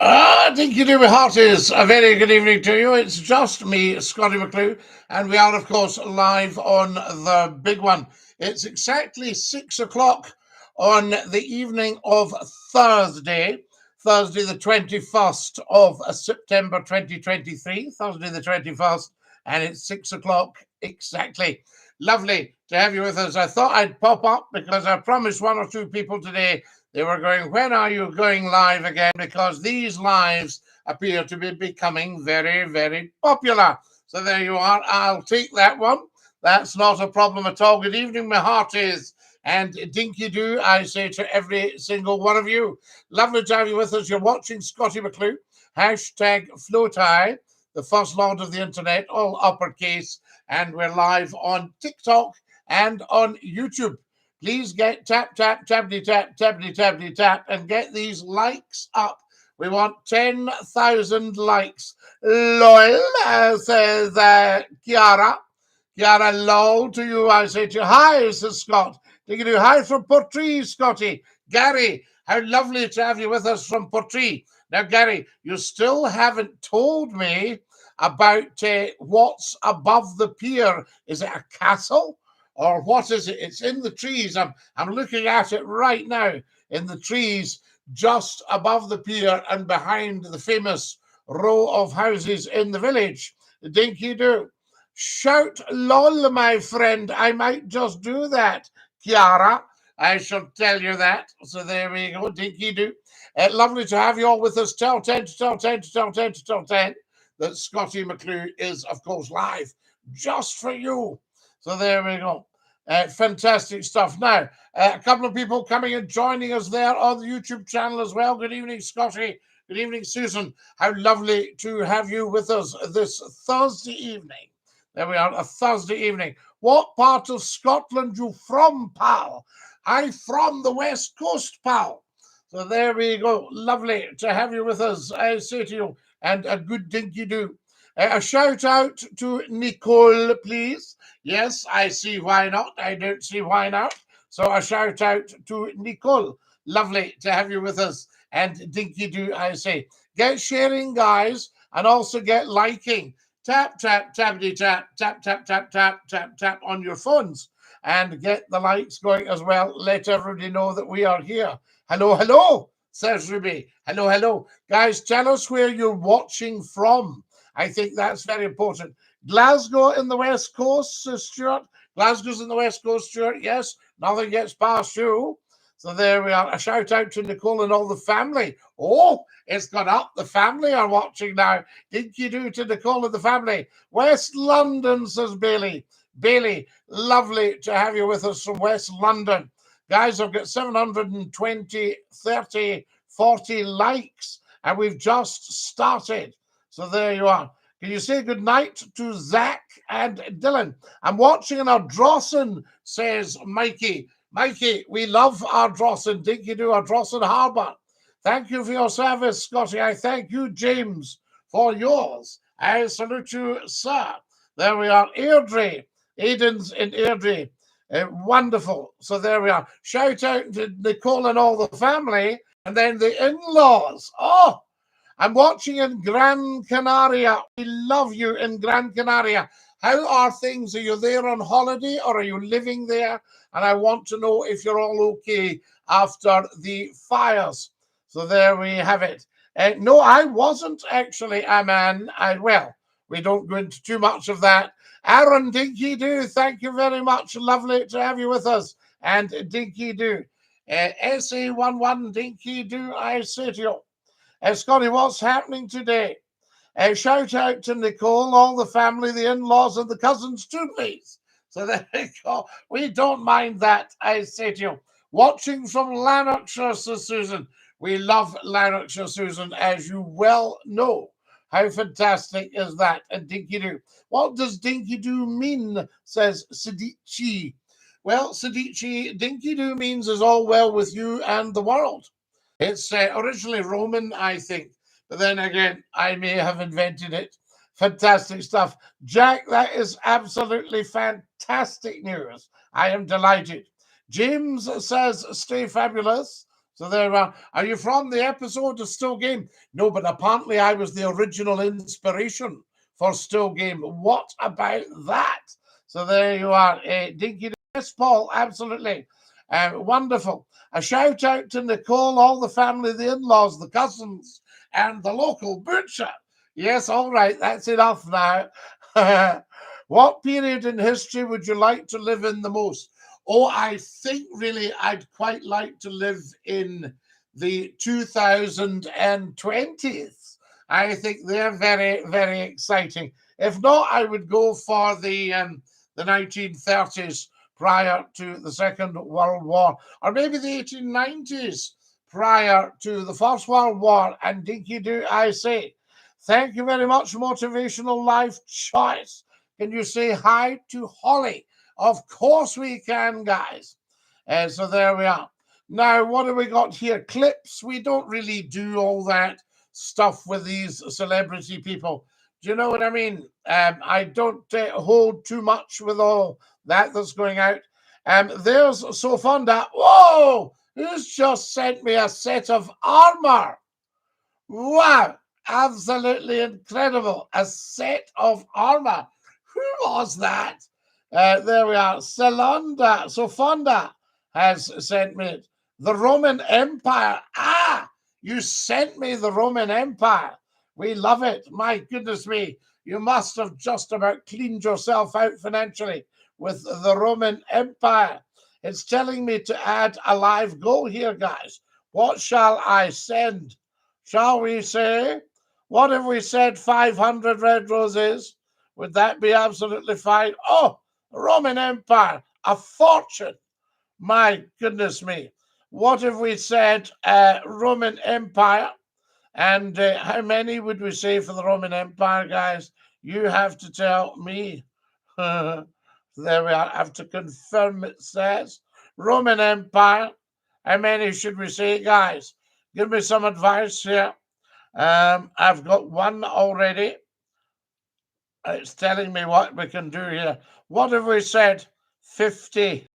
DINKY-DOO, my heart is a very good evening to you. It's just me, Scottie McClue, and we are, of course, live on the big one. It's exactly 6 o'clock on the evening of Thursday, the 21st of September 2023, Thursday the 21st, and it's 6 o'clock exactly. Lovely to have you with us. I thought I'd pop up because I promised one or two people today they were going, when are you going live again? Because these lives appear to be becoming very, very popular. So there you are. I'll take that one. That's not a problem at all. Good evening, my heart is. And DINKY-DOO, I say to every single one of you. Lovely to have you with us. You're watching Scottie McClue. Hashtag FloatHigh, the first lord of the internet, all uppercase. And we're live on TikTok and on YouTube. Please get tap, tappity, tap, and get these likes up. We want 10,000 likes. Lol, says Kiara. Kiara, lol to you, I say to you. Hi, says Scott. DINKY-DOO, hi from Portree, Scotty. Gary, how lovely to have you with us from Portree. Now, Gary, you still haven't told me about what's above the pier. Is it a castle? Or what is it? It's in the trees. I'm looking at it right now in the trees just above the pier and behind the famous row of houses in the village. DINKY-DOO. Shout lol, my friend. I might just do that, Kiara. I shall tell you that. So there we go, DINKY-DOO. Lovely to have you all with us. Tell 10 to tell 10 to tell 10 to tell 10 that Scottie McClue is, of course, live just for you. So there we go. Fantastic stuff. Now, a couple of people coming and joining us there on the YouTube channel as well. Good evening, Scottie. Good evening, Susan. How lovely to have you with us this Thursday evening. There we are, a Thursday evening. What part of Scotland you from, pal? I'm from the West Coast, pal. So there we go. Lovely to have you with us, I say to you. And a good DINKY-DOO. A shout out to Nicole, please. Yes, I see why not. I don't see why not. So a shout out to Nicole. Lovely to have you with us. And DINKY-DOO, I say. Get sharing, guys, and also get liking. Tap, tappity, tap on your phones. And get the likes going as well. Let everybody know that we are here. Hello, hello, says Ruby. Hello, hello. Guys, tell us where you're watching from. I think that's very important. Glasgow in the West Coast, Stuart. Glasgow's in the West Coast, Stuart. Yes, nothing gets past you. So there we are. A shout out to Nicole and all the family. Oh, it's gone up. The family are watching now. DINKY-DOO to Nicole and the family. West London, says Bailey. Bailey, lovely to have you with us from West London. Guys, I've got 720, 30, 40 likes, and we've just started. So there you are. Can you say good night to Zach and Dylan? I'm watching in Ardrossan, says Mikey. Mikey, we love Ardrossan. DINKY-DOO, Ardrossan Harbour. Thank you for your service, Scotty. I thank you, James, for yours. I salute you, sir. There we are. Airdrie. Aiden's in Airdrie. Wonderful. So there we are. Shout out to Nicole and all the family. And then the in-laws. Oh, I'm watching in Gran Canaria. We love you in Gran Canaria. How are things? Are you there on holiday or are you living there? And I want to know if you're all okay after the fires. So there we have it. No, I wasn't actually, Aman. Well, we don't go into too much of that. Aaron, DINKY-DOO, thank you very much. Lovely to have you with us. And DINKY-DOO. SA11, DINKY-DOO, I say to you. Scotty, what's happening today? Shout out to Nicole, all the family, the in-laws, and the cousins too, please. So there we go. We don't mind that, I say to you. Watching from Lanarkshire, says Susan. We love Lanarkshire, Susan, as you well know. How fantastic is that? And DINKY-DOO. What does DINKY-DOO mean, says Sidici. Well, Sidici, DINKY-DOO means is all well with you and the world. It's originally Roman, I think. But then again, I may have invented it. Fantastic stuff. Jack, that is absolutely fantastic news. I am delighted. James says, stay fabulous. So there you are. Are you from the episode of Still Game? No, but apparently I was the original inspiration for Still Game. What about that? So there you are. Dinky, yes, Paul, absolutely. Wonderful. A shout out to Nicole, all the family, the in-laws, the cousins, and the local butcher. Yes, all right, that's enough now. What period in history would you like to live in the most? Oh, I think really I'd quite like to live in the 2020s. I think they're very, very exciting. If not, I would go for the 1930s prior to the Second World War, or maybe the 1890s prior to the First World War. And Dinky-Doo, I say, thank you very much, Motivational Life Choice. Can you say hi to Holly? Of course we can, guys. So there we are. Now, what have we got here? Clips. We don't really do all that stuff with these celebrity people. Do you know what I mean? I don't hold too much with all that's going out. There's Sofonda. Whoa! Who's just sent me a set of armor? Wow! Absolutely incredible. A set of armor. Who was that? There we are. Sofonda has sent me it. The Roman Empire. Ah, you sent me the Roman Empire. We love it. My goodness me. You must have just about cleaned yourself out financially with the Roman Empire. It's telling me to add a live goal here, guys. What shall I send? Shall we say? What if we said 500 red roses? Would that be absolutely fine? Oh, Roman Empire, a fortune. My goodness me. What if we said Roman Empire? And how many would we say for the Roman Empire, guys? You have to tell me. There we are. I have to confirm it says Roman Empire. How many should we say, guys? Give me some advice here. I've got one already. It's telling me what we can do here. What have we said? 50.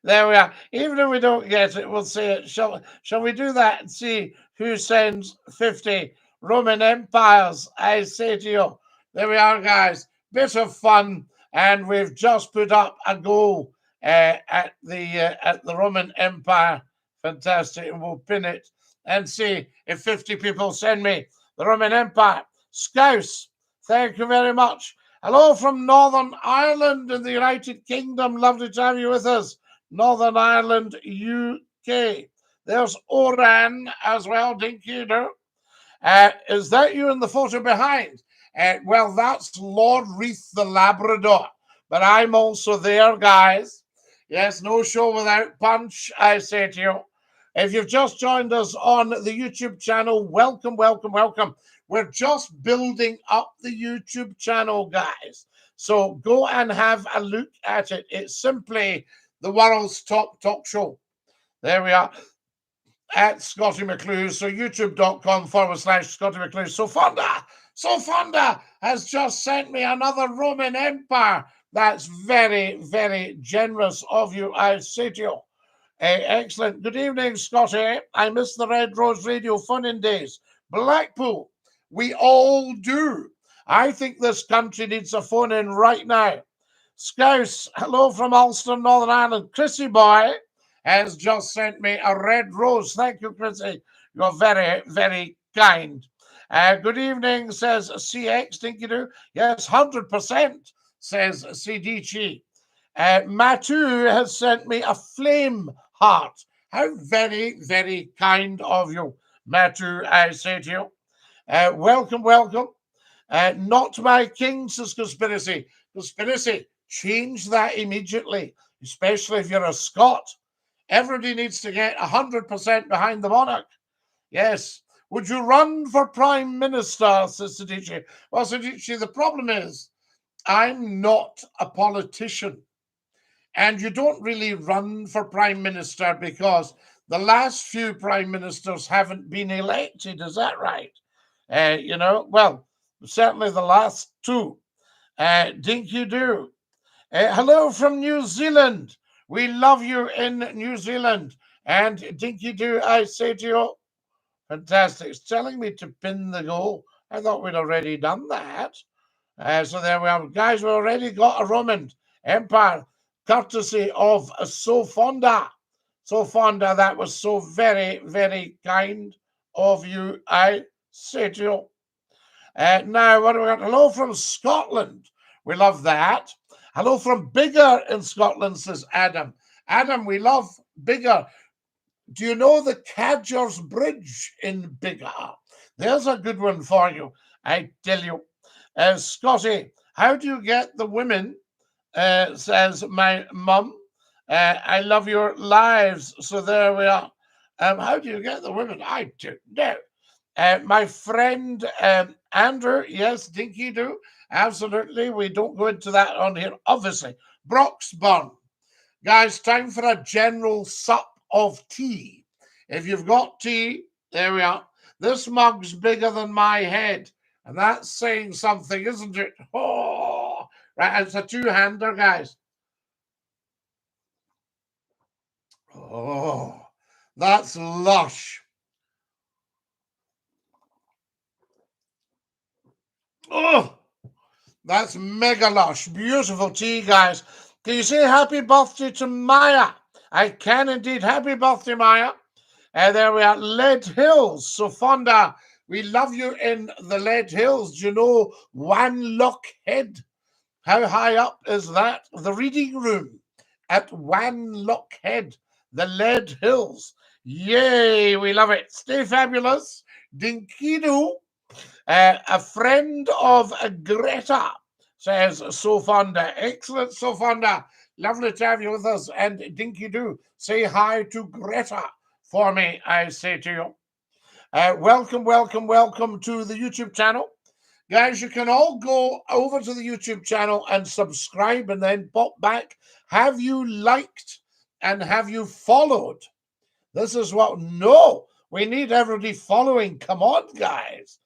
There we are. Even if we don't get it, we'll say it. Shall we do that and see who sends 50 Roman empires? I say to you. There we are, guys. Bit of fun, and we've just put up a goal at the Roman Empire. Fantastic, and we'll pin it and see if 50 people send me the Roman Empire. Scouse, thank you very much. Hello from Northern Ireland in the United Kingdom. Lovely to have you with us. Northern Ireland, UK. There's Oran as well, Dinky-Doo. Is that you in the photo behind? Well, that's Lord Reith the Labrador. But I'm also there, guys. Yes, no show without punch, I say to you. If you've just joined us on the YouTube channel, welcome, welcome, welcome. We're just building up the YouTube channel, guys. So go and have a look at it. It's simply the world's top talk show. There we are. At Scottie McClue. So youtube.com/Scottie McClue. Sofonda has just sent me another Roman Empire. That's very, very generous of you, I say to you. Excellent. Good evening, Scottie. I miss the Red Rose Radio fun-in days. Blackpool. We all do. I think this country needs a phone-in right now. Scouse, hello from Ulster, Northern Ireland. Chrissy boy has just sent me a red rose. Thank you, Chrissy. You're very, very kind. Good evening, says CX. Dinky-Doo. Yes, 100%, says CDG. Matu has sent me a flame heart. How very, very kind of you, Matu, I say to you. Welcome, welcome. Not my king, says Conspiracy. Conspiracy, change that immediately, especially if you're a Scot. Everybody needs to get 100% behind the monarch. Yes. Would you run for Prime Minister, says Sadichi? Well, Sadichi, the problem is I'm not a politician. And you don't really run for Prime Minister because the last few Prime Ministers haven't been elected. Is that right? Well, certainly the last two. Dinky-Doo. Hello from New Zealand. We love you in New Zealand. And Dinky-Doo, I say to you, fantastic. It's telling me to pin the goal. I thought we'd already done that. So there we are. Guys, we already got a Roman Empire, courtesy of Sofonda. Sofonda, that was so very, very kind of you, I say to you. Now, what do we got? Hello from Scotland. We love that. Hello from Bigger in Scotland, says Adam. Adam, we love Bigger. Do you know the Cadger's Bridge in Bigger? There's a good one for you, I tell you. Scotty, how do you get the women? Says my mum. I love your lives. So there we are. How do you get the women? I don't know. My friend Andrew, yes, Dinky-Doo, absolutely. We don't go into that on here, obviously. Broxburn. Guys, time for a general sup of tea. If you've got tea, there we are. This mug's bigger than my head. And that's saying something, isn't it? Oh, right, it's a two-hander, guys. Oh, that's lush. Oh, that's mega lush. Beautiful tea, guys. Can you say happy birthday to Maya? I can indeed. Happy birthday, Maya. And there we are, Lead Hills. So, Fonda, we love you in the Lead Hills. Do you know Wanlock Head? How high up is that? The reading room at Wanlock Head, the Lead Hills. Yay, we love it. Stay fabulous. Dinky-Doo. A friend of Greta, says Sofonda. Excellent, Sofonda. Lovely to have you with us. And Dinky-Doo, say hi to Greta for me, I say to you. Welcome, welcome, welcome to the YouTube channel. Guys, you can all go over to the YouTube channel and subscribe and then pop back. Have you liked and have you followed? This is what, no, we need everybody following. Come on, guys.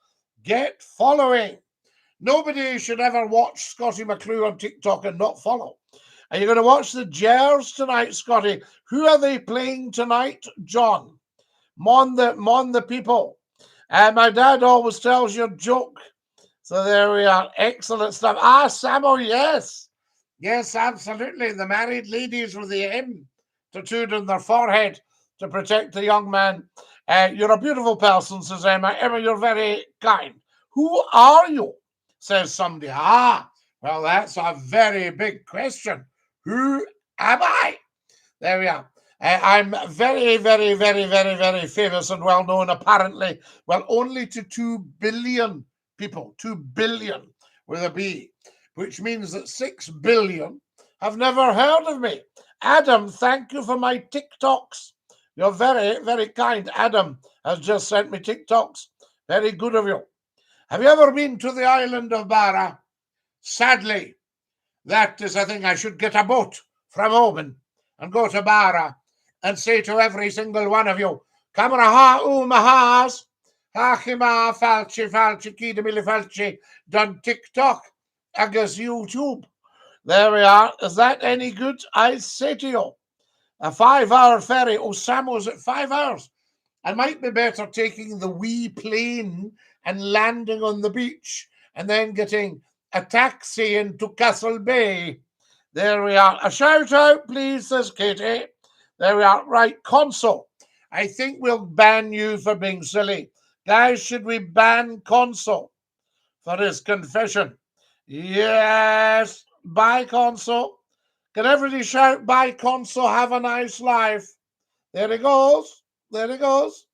Get following. Nobody should ever watch Scottie McClue on TikTok and not follow. Are you going to watch the Jers tonight, Scotty? Who are they playing tonight, John? Mon the people. My dad always tells you a joke. So there we are. Excellent stuff. Ah, Samo, yes. Yes, absolutely. The married ladies with the M tattooed on their forehead to protect the young man. You're a beautiful person, says Emma. Emma, you're very kind. Who are you? Says somebody. Ah, well, that's a very big question. Who am I? There we are. I'm very, very, very, very, very famous and well known, apparently. Well, only to 2 billion people. 2 billion with a B, which means that 6 billion have never heard of me. Adam, thank you for my TikToks. You're very, very kind. Adam has just sent me TikToks. Very good of you. Have you ever been to the island of Barra? Sadly, that is a thing. I should get a boat from Oban and go to Barra and say to every single one of you, Camera ha mahas, hachima falchi falchi kidamili falchi done TikTok agus YouTube. There we are. Is that any good? I say to you, a 5-hour ferry. Oh, Samo's at 5 hours. I might be better taking the wee plane and landing on the beach and then getting a taxi into Castle Bay. There we are. A shout out, please, says Katie. There we are. Right, Console. I think we'll ban you for being silly. Guys, should we ban Console for his confession? Yes. Bye, Console. Can everybody shout, bye, Console, have a nice life? There he goes. There he goes.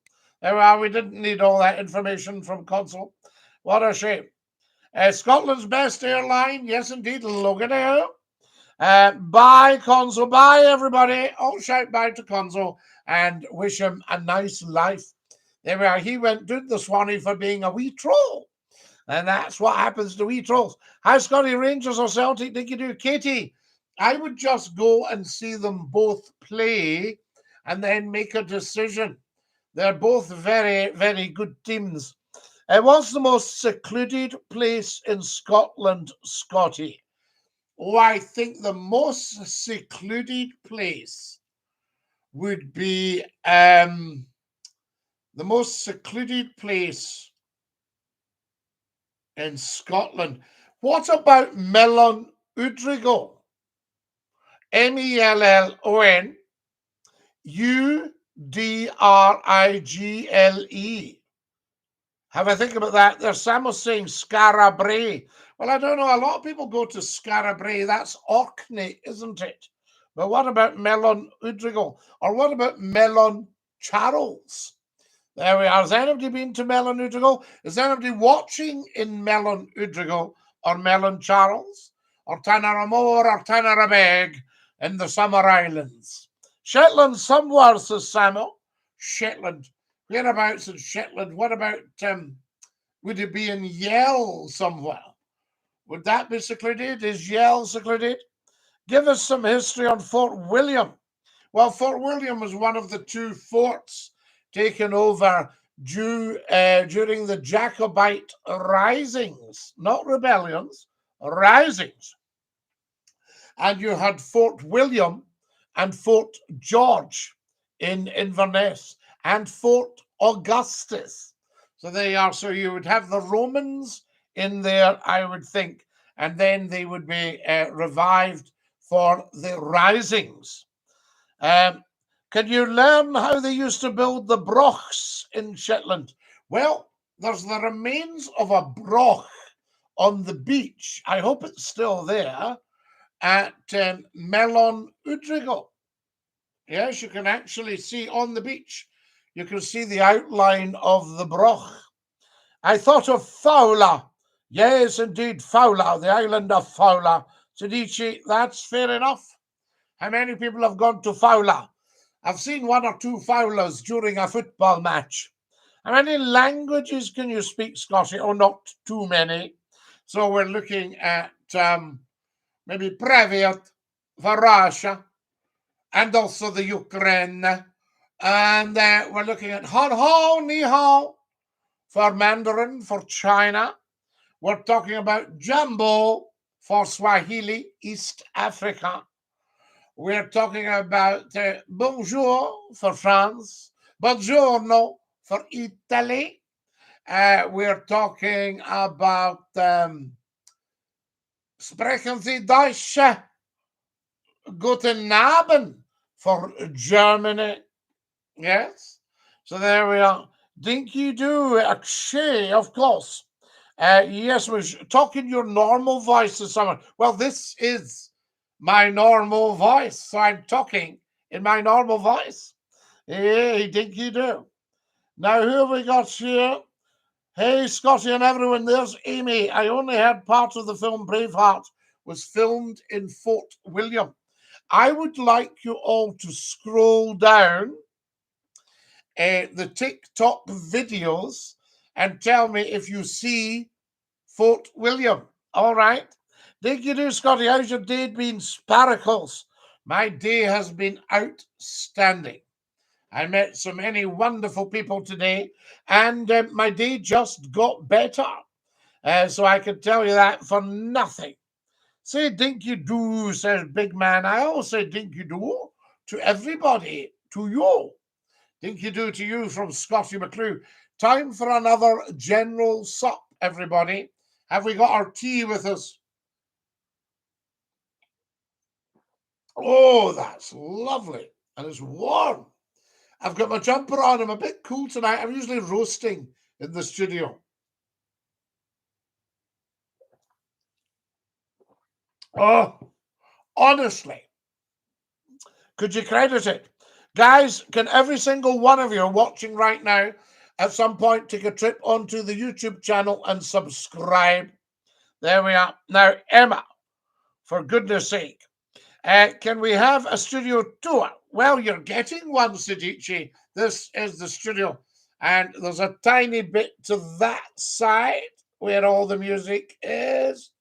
There we are. We didn't need all that information from Console. What a shame. Scotland's best airline. Yes, indeed. Logan Air. Bye, Console. Bye, everybody. All shout bye to Console and wish him a nice life. There we are. He did the Swanee for being a wee troll. And that's what happens to wee trolls. Hi, Scotty, Rangers or Celtic? Dinky-Doo. Katie, I would just go and see them both play and then make a decision. They're both very, very good teams. What's the most secluded place in Scotland, Scotty? Oh, I think the most secluded place. would be the most secluded place in Scotland. What about Mellon Udrigo? Mellon Udrigle. Have a think about that. There's Sam was saying Scarabray. Well, I don't know. A lot of people go to Scarabray. That's Orkney, isn't it? But what about Mellon Udrigo? Or what about Mellon Charles? There we are. Has anybody been to Mellon Udrigo? Is anybody watching in Mellon Udrigo or Mellon Charles or Tanarramore or Tanarrabeg in the Summer Islands? Shetland somewhere, says Samuel. Shetland. Whereabouts in Shetland? What about, would it be in Yell somewhere? Would that be secluded? Is Yell secluded? Give us some history on Fort William. Well, Fort William was one of the two forts taken over during the Jacobite risings, not rebellions, risings. And you had Fort William and Fort George in Inverness and Fort Augustus. So they are, so you would have the Romans in there, I would think, and then they would be revived for the risings. Can you learn how they used to build the brochs in Shetland? Well, there's the remains of a broch on the beach. I hope it's still there at Mellon Udrigo. Yes, you can actually see on the beach. You can see the outline of the broch. I thought of Fowler. Yes, indeed, Fowler, the island of Fowler. Sidici, that's fair enough. How many people have gone to Fowler? I've seen one or two Fowlers during a football match. How many languages can you speak, Scotty? Oh, not too many. So we're looking at maybe Privet for Russia and also the Ukraine. And we're looking at Han Hao, Ni Hao for Mandarin, for China. We're talking about Jambo for Swahili, East Africa. We're talking about bonjour for France, buongiorno for Italy. We're talking about sprechen Sie Deutsch? Guten Abend for Germany. Yes. So there we are. DINKY-DOO, Akshay, of course. Yes, we're talking your normal voice to someone. Well, this is my normal voice, so I'm talking in my normal voice. Hey, DINKY-DOO. Now, who have we got here? Hey, Scotty and everyone, there's Amy. I only heard part of the film Braveheart was filmed in Fort William. I would like you all to scroll down the TikTok videos and tell me if you see Fort William. All right. DINKY-DOO, Scotty, how's your day been? Sparkles. My day has been outstanding. I met so many wonderful people today, and my day just got better. So I can tell you that for nothing. Say DINKY-DOO, says Big Man. I always say DINKY-DOO to everybody, to you. DINKY-DOO to you from Scottie McClue. Time for another general sup, everybody. Have we got our tea with us? Oh, that's lovely. And it's warm. I've got my jumper on. I'm a bit cool tonight. I'm usually roasting in the studio. Oh, honestly, could you credit it? Guys, can every single one of you watching right now at some point take a trip onto the YouTube channel and subscribe? There we are. Now, Emma, for goodness sake, can we have a studio tour? Well, you're getting one, Sidici. This is the studio. And there's a tiny bit to that side where all the music is.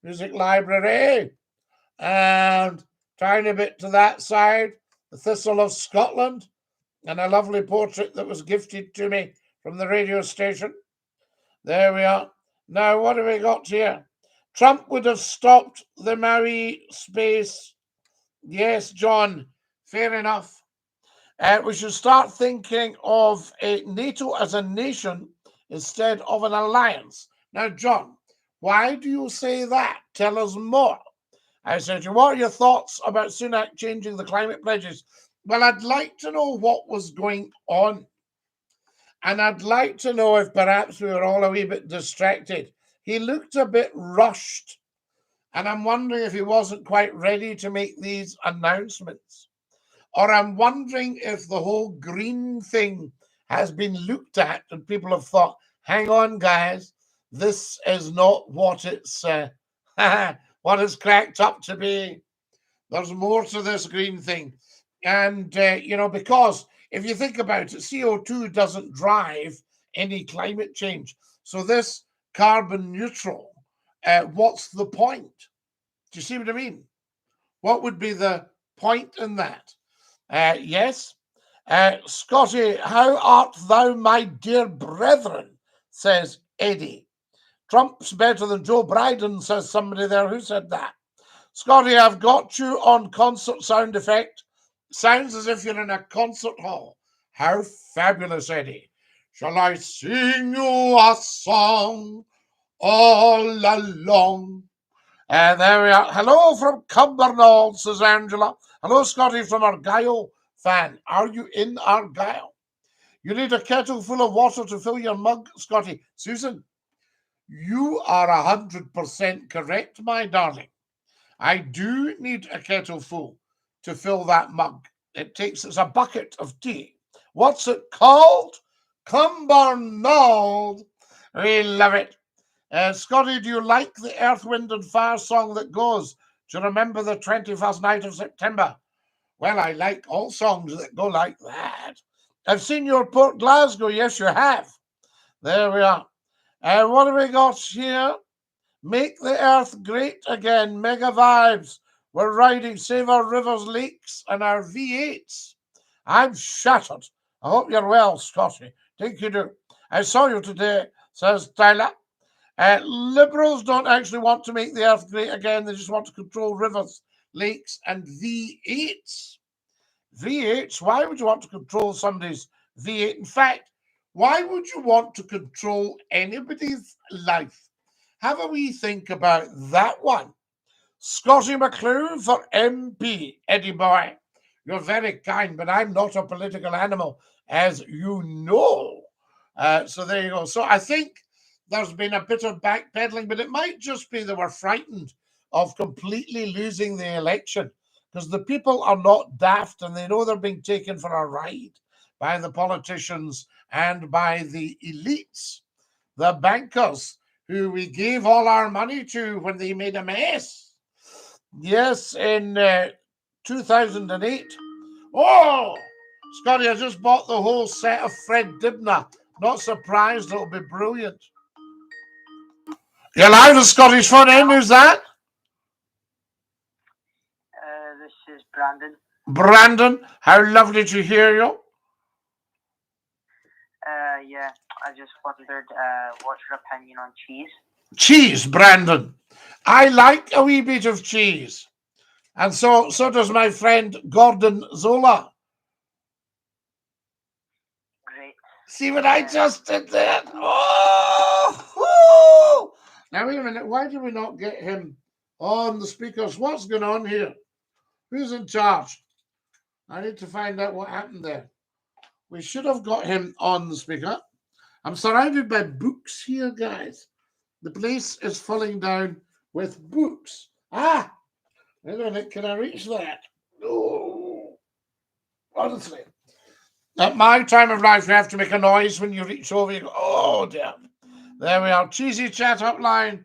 Music library. And tiny bit to that side, the Thistle of Scotland. And a lovely portrait that was gifted to me from the radio station. There we are. Now, what have we got here? Trump would have stopped the Maui space. Yes, John, fair enough. We should start thinking of NATO as a nation instead of an alliance. Now, John, why do you say that? Tell us more. I said, what are your thoughts about Sunak changing the climate pledges? Well, I'd like to know what was going on. And I'd like to know if perhaps we were all a wee bit distracted. He looked a bit rushed. And I'm wondering if he wasn't quite ready to make these announcements. Or I'm wondering if the whole green thing has been looked at and people have thought, hang on, guys, this is not what it's what it's cracked up to be. There's more to this green thing. And, because if you think about it, CO2 doesn't drive any climate change. So this carbon neutral, what's the point? Do you see what I mean? What would be the point in that? Yes. Scotty, how art thou, my dear brethren, says Eddie. Trump's better than Joe Biden, says somebody there. Who said that? Scotty, I've got you on concert sound effect. Sounds as if you're in a concert hall. How fabulous, Eddie. Shall I sing you a song all along? And there we are. Hello from Cumbernauld, says Angela. Hello, Scotty from Argyll fan. Are you in Argyll? You need a kettle full of water to fill your mug, Scotty. Susan, you are 100% correct, my darling. I do need a kettle full to fill that mug. It's a bucket of tea. What's it called? Cumbernauld. We love it. Scotty, do you like the Earth, Wind and Fire song that goes, do you remember the 21st night of September? Well, I like all songs that go like that. I've seen your Port Glasgow. Yes, you have. There we are. What have we got here? Make the Earth great again. Mega vibes. We're riding Save Our Rivers, Lakes and our V8s. I'm shattered. I hope you're well, Scotty. DINKY-DOO. I saw you today, says Tyler. Liberals don't actually want to make the Earth great again. They just want to control rivers, lakes, and V8s. V8s? Why would you want to control somebody's V8? In fact, why would you want to control anybody's life? Have a wee think about that one. Scottie McClue for MP. Eddie boy, you're very kind, but I'm not a political animal, as you know. So there you go. So I think there's been a bit of backpedaling, but it might just be they were frightened of completely losing the election because the people are not daft and they know they're being taken for a ride by the politicians and by the elites, the bankers who we gave all our money to when they made a mess. Yes, in 2008. Oh, Scotty, I just bought the whole set of Fred Dibner. Not surprised, it'll be brilliant. You're live, Scottish Fun In. Who's that? This is Brandon. Brandon, how lovely to hear you. Yeah, I just wondered what's your opinion on cheese? Cheese, Brandon. I like a wee bit of cheese. And so does my friend Gordon Zola. Great. See what I just did there? Oh! Now, wait a minute. Why did we not get him on the speakers? What's going on here? Who's in charge? I need to find out what happened there. We should have got him on the speaker. I'm surrounded by books here, guys. The place is falling down with books. Ah! Wait a minute. Can I reach that? Oh! Honestly. At my time of life, you have to make a noise when you reach over. You go, oh, dear. There we are. Cheesy chat upline.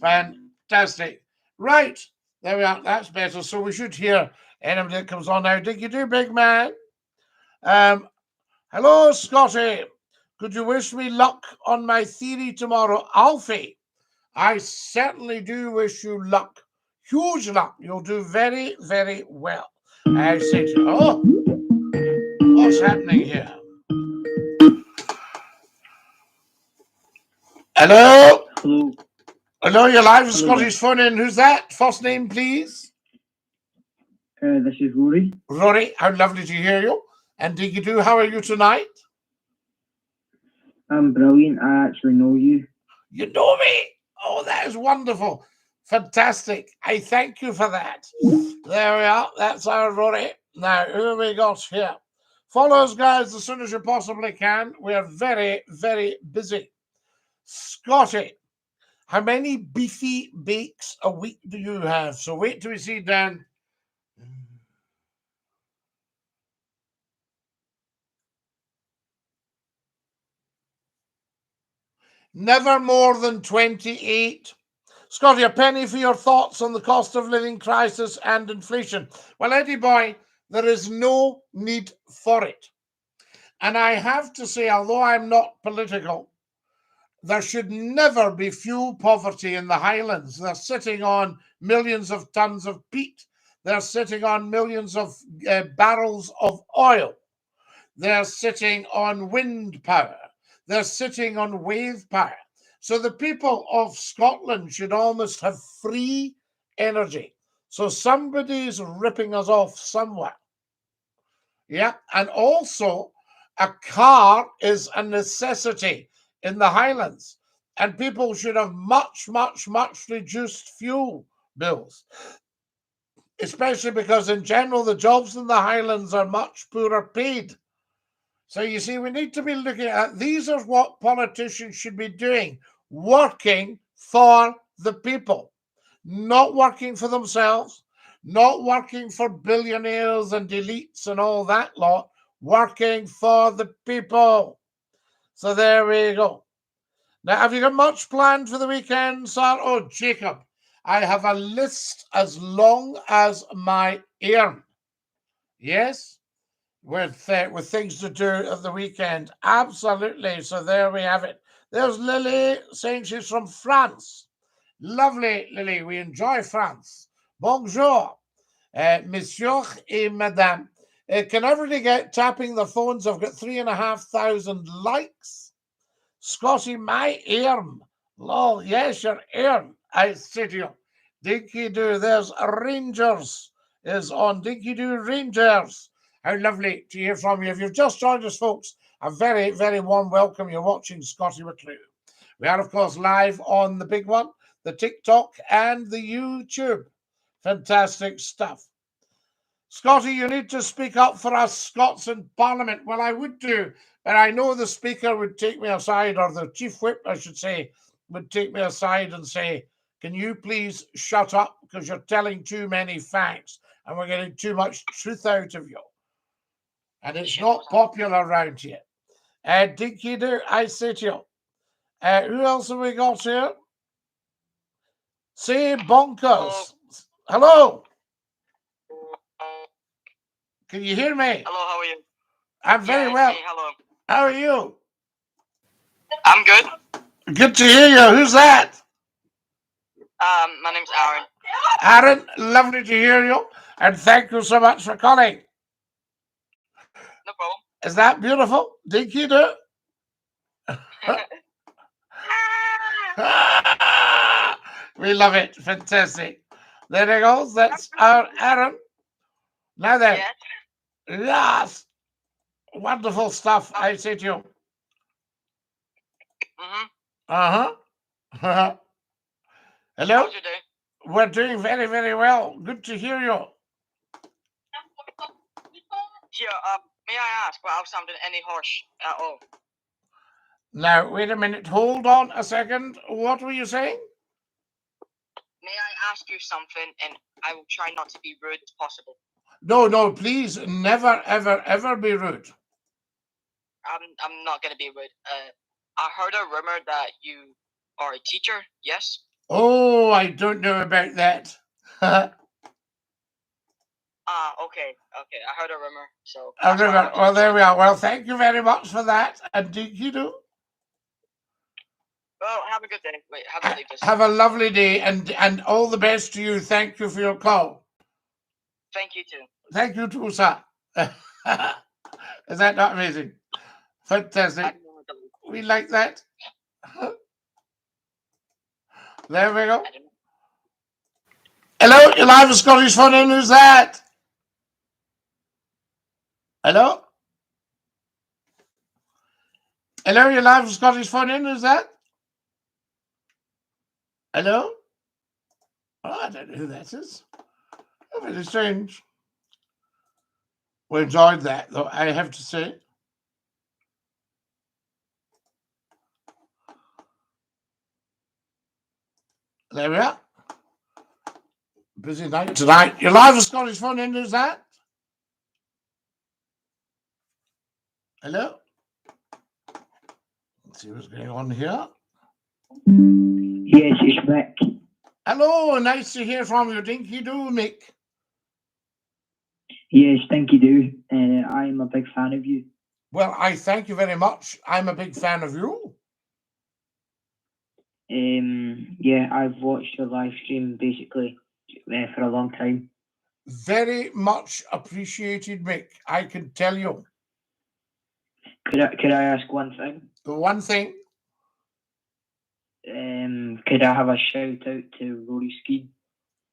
Fantastic. Right. There we are. That's better. So we should hear anybody that comes on now. DINKY-DOO, big man. Hello, Scotty. Could you wish me luck on my theory tomorrow? Alfie, I certainly do wish you luck. Huge luck. You'll do very, very well. I say to you, oh, what's happening here? Hello? Hello. Hello, you're live with Scottish Fun In. Who's that? First name, please. This is Rory. Rory, how lovely to hear you. And DINKY-DOO, how are you tonight? I'm brilliant. I actually know you. You know me? Oh, that is wonderful. Fantastic. I thank you for that. There we are. That's our Rory. Now, who have we got here? Follow us, guys, as soon as you possibly can. We are very, very busy. Scotty, how many beefy bakes a week do you have? So wait till we see Dan. Never more than 28. Scotty, a penny for your thoughts on the cost of living crisis and inflation. Well, Eddie boy, there is no need for it. And I have to say, although I'm not political, there should never be fuel poverty in the Highlands. They're sitting on millions of tons of peat. They're sitting on millions of barrels of oil. They're sitting on wind power. They're sitting on wave power. So the people of Scotland should almost have free energy. So somebody's ripping us off somewhere. Yeah. And also, a car is a necessity in the Highlands. And people should have much, much, much reduced fuel bills. Especially because in general, the jobs in the Highlands are much poorer paid. So you see, we need to be looking at, these are what politicians should be doing, working for the people, not working for themselves, not working for billionaires and elites and all that lot, working for the people. So there we go. Now, have you got much planned for the weekend, sir? Oh, Jacob, I have a list as long as my arm. Yes? With things to do at the weekend. Absolutely. So there we have it. There's Lily saying she's from France. Lovely, Lily. We enjoy France. Bonjour, monsieur et madame. Can everybody get tapping the phones? I've got 3,500 likes. Scotty, my arm. Lol, yes, your arm. I say to you. DINKY-DOO, there's Rangers is on. DINKY-DOO Rangers. How lovely to hear from you. If you've just joined us, folks, a very, very warm welcome. You're watching Scottie McClue. We are, of course, live on the big one, the TikTok and the YouTube. Fantastic stuff. Scotty, you need to speak up for us Scots in Parliament. Well, I would do, but I know the Speaker would take me aside, or the Chief Whip, I should say, would take me aside and say, can you please shut up because you're telling too many facts and we're getting too much truth out of you. And it's not popular around here. DINKY-DOO, I say to you. Who else have we got here? Say bonkers. Hello. Can you hear me? Hello, how are you? I'm very well. Hello. How are you? I'm good. Good to hear you. Who's that? My name's Aaron. Aaron, lovely to hear you. And thank you so much for calling. No problem. Is that beautiful? DINKY-DOO? We love it. Fantastic. There it goes. That's our Aaron. Now then. Yes. Wonderful stuff, I say to you. Uh-huh. Hello? How's your day? We're doing very, very well. Good to hear you. Here, may I ask without sounding any harsh at all? Now, wait a minute. Hold on a second. What were you saying? May I ask you something, and I will try not to be rude as possible. No, please never, ever, ever be rude. I'm not going to be rude. I heard a rumor that you are a teacher, yes? Oh, I don't know about that. Okay. I heard a rumor, so... A rumor. Well, there we are. Well, thank you very much for that. And DINKY-DOO? Well, have a good day. Wait, how do I leave this? Have a lovely day, and all the best to you. Thank you for your call. Thank you, too. Thank you, too, sir. Is that not amazing? Fantastic. We like that. There we go. Hello, you're live with Scottish Phone In. Who's that? Hello? Hello, you're live with Scotty's phone in, is that? Hello? Oh, I don't know who that is. Oh, very strange. We enjoyed that, though, I have to say. There we are. Busy night tonight. You're live with Scotty's phone in, is that? Hello? Let's see what's going on here. Yes, it's Mick. Hello, nice to hear from you, DINKY-DOO, Mick. Yes, DINKY-DOO. I'm a big fan of you. Well, I thank you very much. I'm a big fan of you. Yeah, I've watched your live stream basically for a long time. Very much appreciated, Mick. I can tell you. Could I ask one thing? The one thing. Could I have a shout out to Rory Skeen?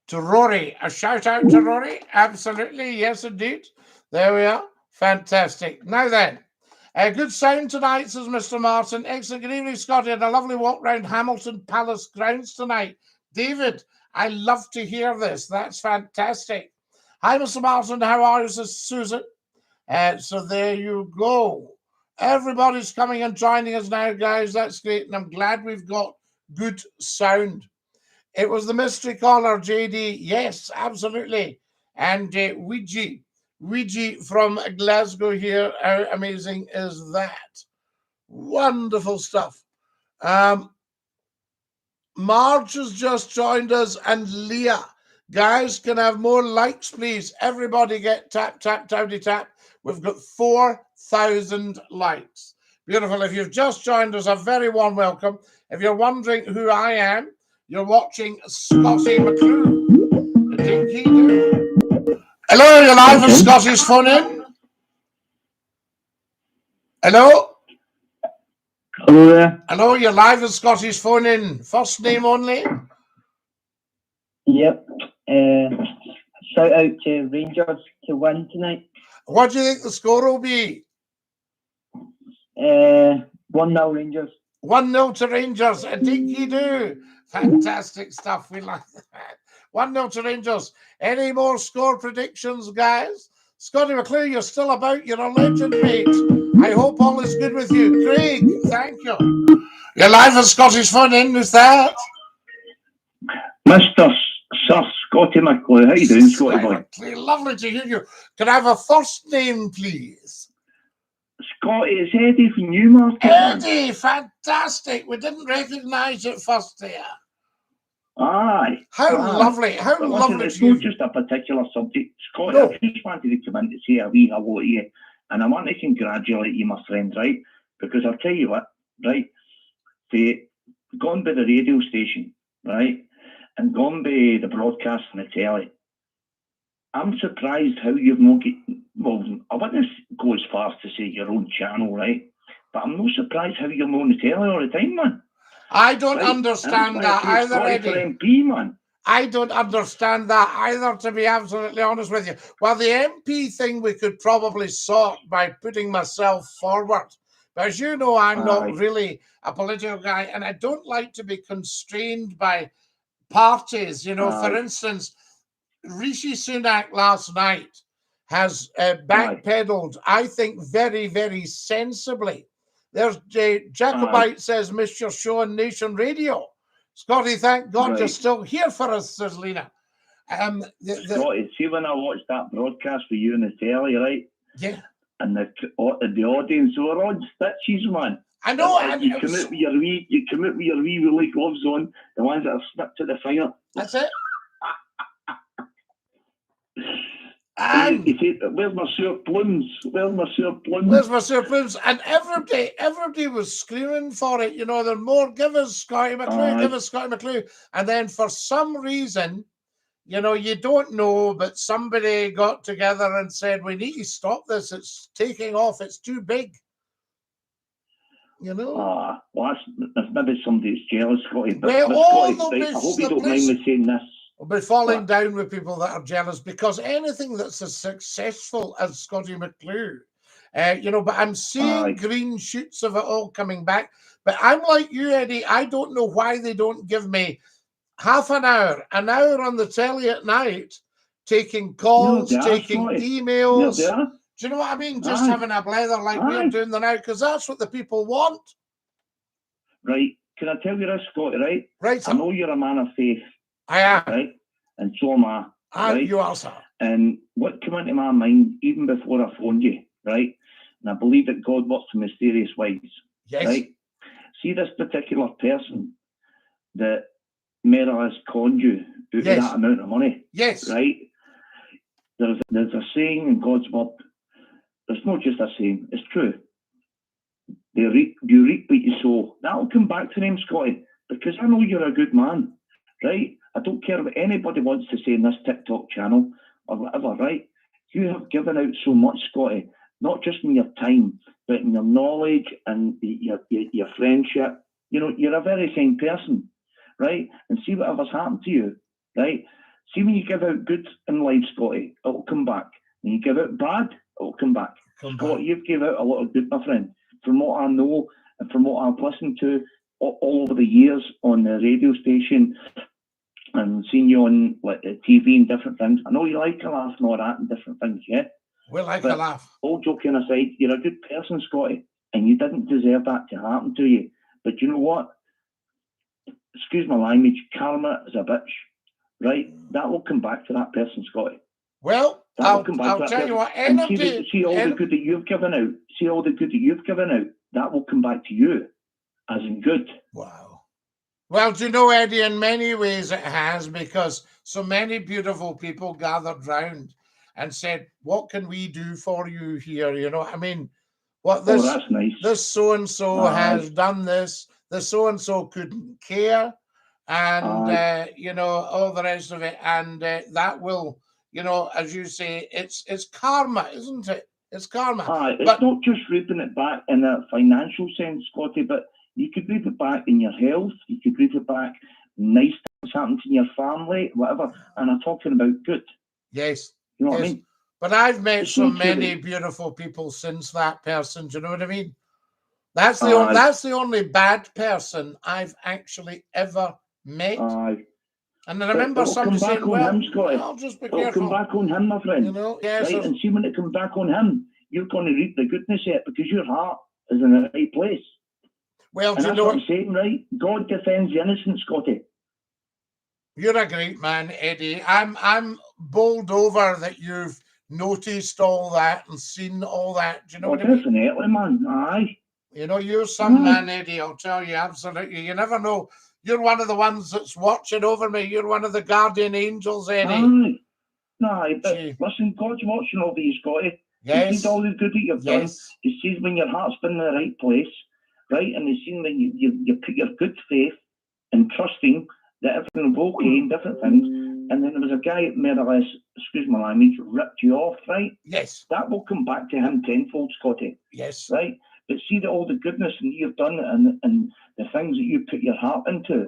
To Rory. A shout out to Rory. Absolutely. Yes, indeed. There we are. Fantastic. Now then, a good sound tonight, says Mr. Martin. Excellent. Good evening, Scotty. Had a lovely walk round Hamilton Palace grounds tonight. David, I love to hear this. That's fantastic. Hi, Mr. Martin. How are you, says Susan? So there you go. Everybody's coming and joining us now, guys. That's great. And I'm glad we've got good sound. It was the mystery caller, JD. Yes, absolutely. And Ouija from Glasgow here. How amazing is that? Wonderful stuff. Marge has just joined us, and Leah. Guys, can I have more likes, please? Everybody get tap, tap, towdy, tap. We've got 4,000 likes. Beautiful. If you've just joined us, a very warm welcome. If you're wondering who I am, you're watching Scottie McClue. DINKY-DOO. Hello, you're live with Scotty's phone in. Hello? Hello there. Hello, you're live with Scotty's phone in. First name only? Yep. Shout out to Rangers to win tonight. What do you think the score will be? 1-0 Rangers. 1-0 to Rangers. A DINKY-DOO. Fantastic stuff. We like that. 1-0 to Rangers. Any more score predictions, guys? Scottie McClue, you're still about. You're a legend, mate. I hope all is good with you. Craig, thank you. You're live with Scotty's phone in. Who's that? Mr. Sir Scottie McClue. How you doing, Scotty boy? Lovely to hear you. Can I have a first name, please? Scotty, it's Eddie from Newmarket. Eddie, fantastic. We didn't recognise it first there. Aye. How lovely. How But lovely listen, it's to not you. just a particular subject. Scotty, No. I just wanted to come in to say a wee hello to you. And I want to congratulate you, my friend, right? Because I'll tell you what, right? They gone by the radio station, right? And gone by the broadcast on the telly. I'm surprised how you've not get, well, I wouldn't go as far as to say your own channel, right? But I'm not surprised how you're not on the telly all the time, man. I don't Right? understand that either, Scotty Eddie. for MP, man. I don't understand that either, to be absolutely honest with you. Well, the MP thing we could probably sort by putting myself forward. But as you know, I'm not really a political guy, and I don't like to be constrained by parties. You know, for instance, Rishi Sunak last night has backpedaled, I think, very, very sensibly. There's Jacobite says, missed your show on Nation Radio. Scotty, thank God you're still here for us, says Lena. Scotty, see when I watched that broadcast for you on the telly, right? Yeah. And the audience were on stitches, man. I know. And you come out with your wee woolly gloves on, the ones that are snipped to the finger. That's it. And he said, where's my Sir Plumes? Where's my Sir Plumes? Where's my Sir Plumes? And everybody was screaming for it. You know, they're more, give us Scottie McClue, give us Scottie McClue. And then for some reason, you know, you don't know, but somebody got together and said, we need to stop this. It's taking off. It's too big. You know? Well, that's maybe somebody's jealous, Scotty. But, Well, Scotty, I hope you don't mind me saying this. We'll be falling down with people that are jealous, because anything that's as successful as Scottie McClue, but I'm seeing green shoots of it all coming back. But I'm like you, Eddie. I don't know why they don't give me half an hour on the telly at night, taking calls, taking emails. Yeah, do you know what I mean? Just having a blather like we're doing the now, because that's what the people want. Right. Can I tell you this, Scotty, right? Right. I know you're a man of faith. I am. Right? And so am I. Right? You are, sir. And what came into my mind, even before I phoned you, right? And I believe that God works in mysterious ways. Yes. Right? See this particular person that Mera has conned you out of that amount of money. Yes. Right? There's a saying in God's word. It's not just a saying, it's true. You reap what you sow. That'll come back to them, Scotty, because I know you're a good man, right? I don't care what anybody wants to say in this TikTok channel or whatever, right? You have given out so much, Scotty, not just in your time, but in your knowledge and your friendship. You know, you're a very kind person, right? And see whatever's happened to you, right? See, when you give out good in life, Scotty, it'll come back. When you give out bad, it'll come back. Scotty, you've gave out a lot of good, my friend. From what I know and from what I've listened to all over the years on the radio station and seen you on like the TV and different things. I know you like a laugh and all that and different things, yeah? We like a laugh. All joking aside, you're a good person, Scotty, and you didn't deserve that to happen to you. But you know what? Excuse my language, karma is a bitch, right? That will come back to that person, Scotty. Well, I'll tell you what, see all the good that you've given out. See all the good that you've given out. That will come back to you, as in good. Wow. Well, do you know, Eddie, in many ways it has, because so many beautiful people gathered round and said, what can we do for you here? You know what I mean? That's nice. This so-and-so has done this. The so-and-so couldn't care. And, all the rest of it. And that will... as you say, it's karma, isn't it? It's karma. It's not just reaping it back in a financial sense, Scotty, but you could reap it back in your health. You could reap it back nice things happening in your family, whatever. And I'm talking about good. Yes. You know what I mean? But I've met so many beautiful people since that person. Do you know what I mean? That's the only bad person I've actually ever met. And I remember somebody saying, I'll just be careful. It'll come back on him, my friend. Yes. Right? And see, when it comes back on him, you're going to reap the goodness of it because your heart is in the right place. Well, and that's what I'm saying, right? God defends the innocent, Scotty. You're a great man, Eddie. I'm bowled over that you've noticed all that and seen all that. Do you know what I mean? Definitely, man. Aye. You're some man, Eddie, I'll tell you, absolutely. You never know. You're one of the ones that's watching over me. You're one of the guardian angels, Eddie. Aye, but listen, God's watching over you, Scotty. Yes. He sees all the good that you've done. He sees when your heart's been in the right place, right? And he's seen when you put your good faith and trusting that everything will be okay and different things. And then there was a guy that more or less, excuse my language, ripped you off, right? Yes. That will come back to him tenfold, Scotty. Yes. Right? But see that all the goodness that you've done and the things that you put your heart into,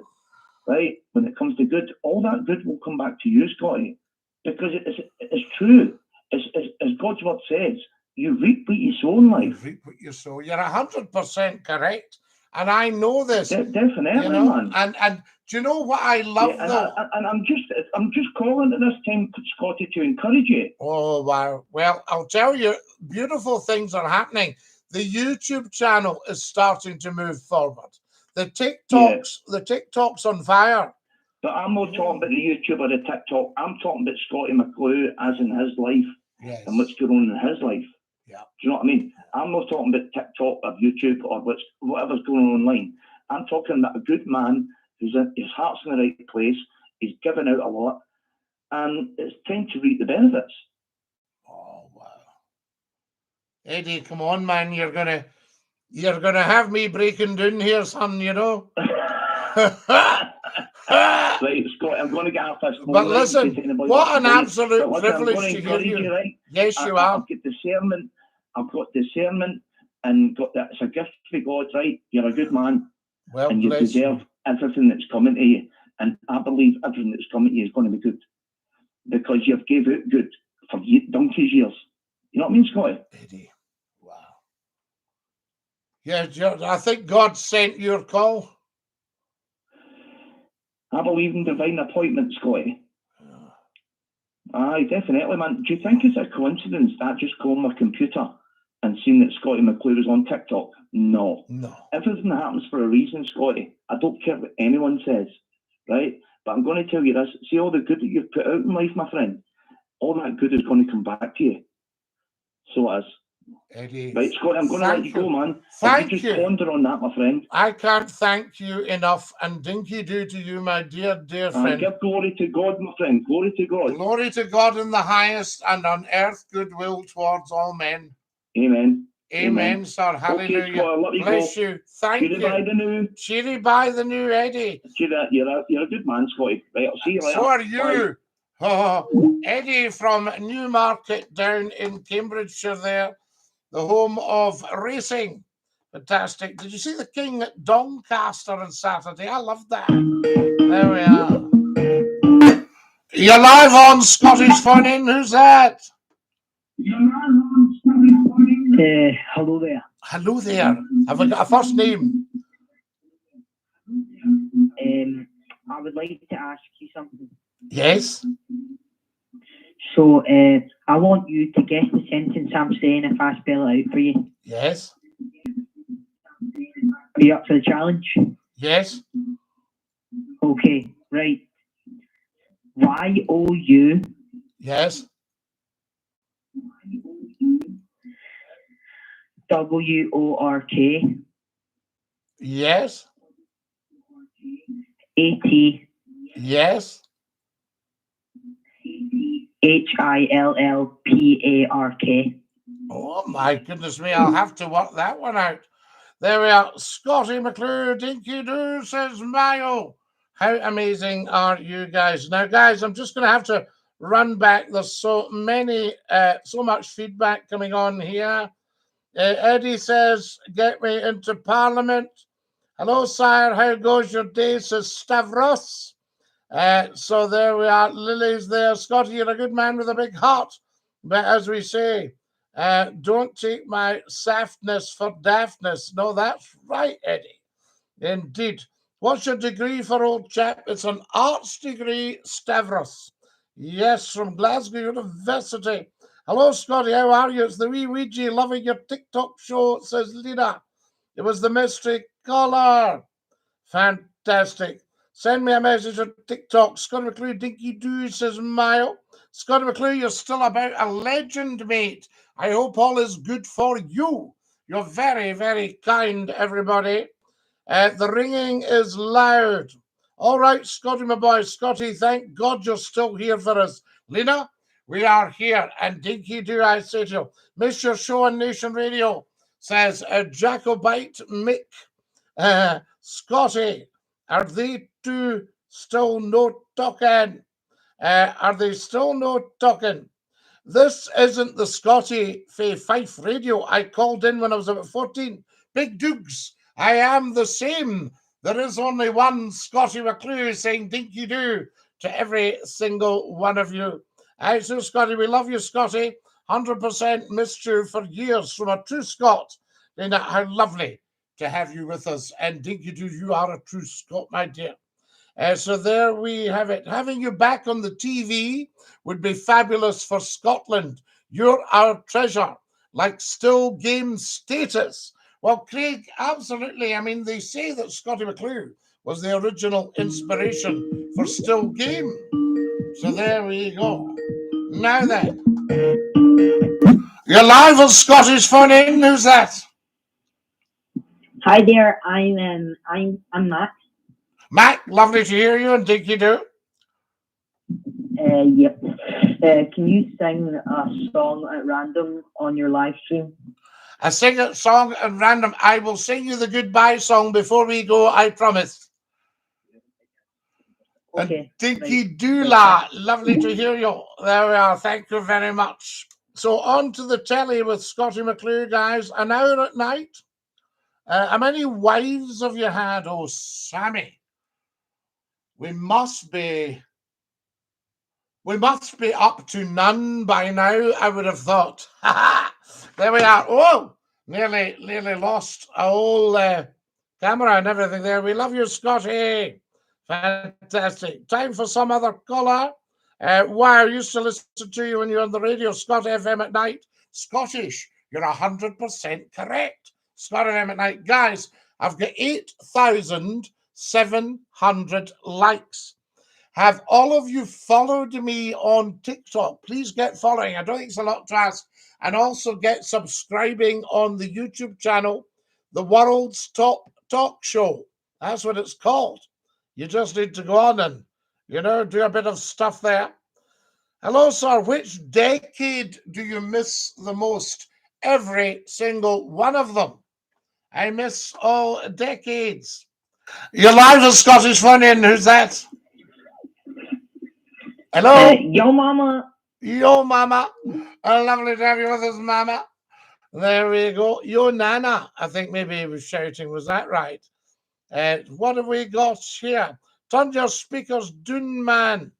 right? When it comes to good, all that good will come back to you, Scotty. Because it's true. As God's word says, you reap what you sow in life. You reap what you sow. You're 100% correct. And I know this. Definitely, man. And do you know what I love, though? And I'm just calling at this time, Scotty, to encourage you. Oh, wow. Well, I'll tell you, beautiful things are happening. The YouTube channel is starting to move forward. The TikTok's on fire. But I'm not talking about the YouTube or the TikTok. I'm talking about Scottie McClue as in his life and what's going on in his life. Yeah. Do you know what I mean? I'm not talking about TikTok or YouTube or whatever's going on online. I'm talking about a good man his heart's in the right place. He's given out a lot, and it's time to reap the benefits. Oh wow, Eddie, come on, man! You're gonna have me breaking down here, son. You know. Right, Scott, I'm going to get off this. But listen, what an absolute privilege to hear you. Right? Yes, you are. I've got discernment, and got that. It's a gift from God, right? You're a good man, well, and you deserve everything that's coming to you. And I believe everything that's coming to you is going to be good. Because you've gave out good for donkey's years. You know what I mean, Scotty? Eddie, wow. Yeah, I think God sent your call. I believe in divine appointment, Scotty. Aye, definitely, man. Do you think it's a coincidence that I just go on my computer and seen that Scottie McClue was on TikTok? No. No. Everything happens for a reason, Scotty. I don't care what anyone says, right? But I'm going to tell you this. See all the good that you've put out in life, my friend? All that good is going to come back to you. So it is. Eddie. Right, Scotty, I'm going to let you go, man. Thank Just you. ponder on that, my friend. I can't thank you enough, and dinky-doo to you, my dear, dear friend. Give glory to God, my friend. Glory to God. Glory to God in the highest, and on earth goodwill towards all men. Amen. Amen, sir. Hallelujah. Okay, Scott, let me Bless go. you. Thank Cheery you. by the new. Cheery by the new, Eddie. You're a good man, Scotty. Right, I'll see you later. So are you. Bye. Oh, Eddie from Newmarket down in Cambridgeshire there, the home of racing. Fantastic. Did you see the King at Doncaster on Saturday? I loved that. There we are. You're live on Scottish Phone In. Who's that? Hello there. Hello there. Have I got a first name? I would like to ask you something. Yes. So, I want you to guess the sentence I'm saying if I spell it out for you. Yes. Are you up for the challenge? Yes. Okay, right. Y-O-U. Yes. W-O-R-K. Yes. A-T. Yes. H-I-L-L-P-A-R-K. Oh my goodness me, I'll have to work that one out. There we are. Scottie McClue, DINKY-DOO, says Mayo. How amazing are you guys? Now, guys, I'm just going to have to run back. There's so much feedback coming on here. Eddie says, get me into Parliament. Hello, sire. How goes your day? Says Stavros. So there we are. Lily's there. Scotty, you're a good man with a big heart. But as we say, don't take my saftness for daftness. No, that's right, Eddie. Indeed. What's your degree for, old chap? It's an arts degree, Stavros. Yes, from Glasgow University. Hello, Scotty. How are you? It's the wee Ouija loving your TikTok show, says Lina. It was the mystery caller. Fantastic. Send me a message on TikTok. Scottie McClue, DINKY-DOO, says Mayo. Scottie McClue, you're still about a legend, mate. I hope all is good for you. You're very, very kind, everybody. The ringing is loud. All right, Scotty, my boy. Scotty, thank God you're still here for us. Lena, we are here. And DINKY-DOO, I say to you, miss your show on Nation Radio, says Jacobite Mick. Scotty, are they two still no talking? Are they still no talking? This isn't the Scotty Fife radio I called in when I was about 14. Big Dukes, I am the same. There is only one Scottie McClue saying DINKY-DOO to every single one of you. I say, Scotty, we love you, Scotty. 100% missed you for years from a true Scot. And how lovely to have you with us. And DINKY-DOO, you are a true Scot, my dear. So there we have it. Having you back on the TV would be fabulous for Scotland. You're our treasure, like still game status. Well, Craig, absolutely. I mean, they say that Scottie McClue was the original inspiration for still game. So there we go. Now then, you're live on Scottish Phone In. Who's that? Hi there. I'm Matt. Matt, lovely to hear you, and DINKY-DOO. Yep. Can you sing a song at random on your live stream? I sing a song at random. I will sing you the goodbye song before we go, I promise. Okay. DINKY-DOO, lovely to hear you. There we are. Thank you very much. So on to the telly with Scottie McClue, guys. An hour at night. How many wives have you had? Oh, Sammy. We must be up to none by now, I would have thought. There we are. Oh, nearly lost a whole camera and everything there. We love you, Scotty. Fantastic. Time for some other caller. Wow, I used to listen to you when you were on the radio, Scott FM at night. Scottish, you're 100% correct. Scott FM at night. Guys, I've got 8,700 likes. Have all of you followed me on TikTok? Please get following. I don't think it's a lot to ask. And also get subscribing on the YouTube channel, The World's Top Talk Show. That's what it's called. You just need to go on and, do a bit of stuff there. Hello, sir. Which decade do you miss the most? Every single one of them. I miss all decades. You're live on Scottish Funny, and who's that? Hello? Yo, Mama. Yo, Mama. Lovely to have you with us, Mama. There we go. Yo, Nana. I think maybe he was shouting. Was that right? What have we got here? Turn your speakers down, man.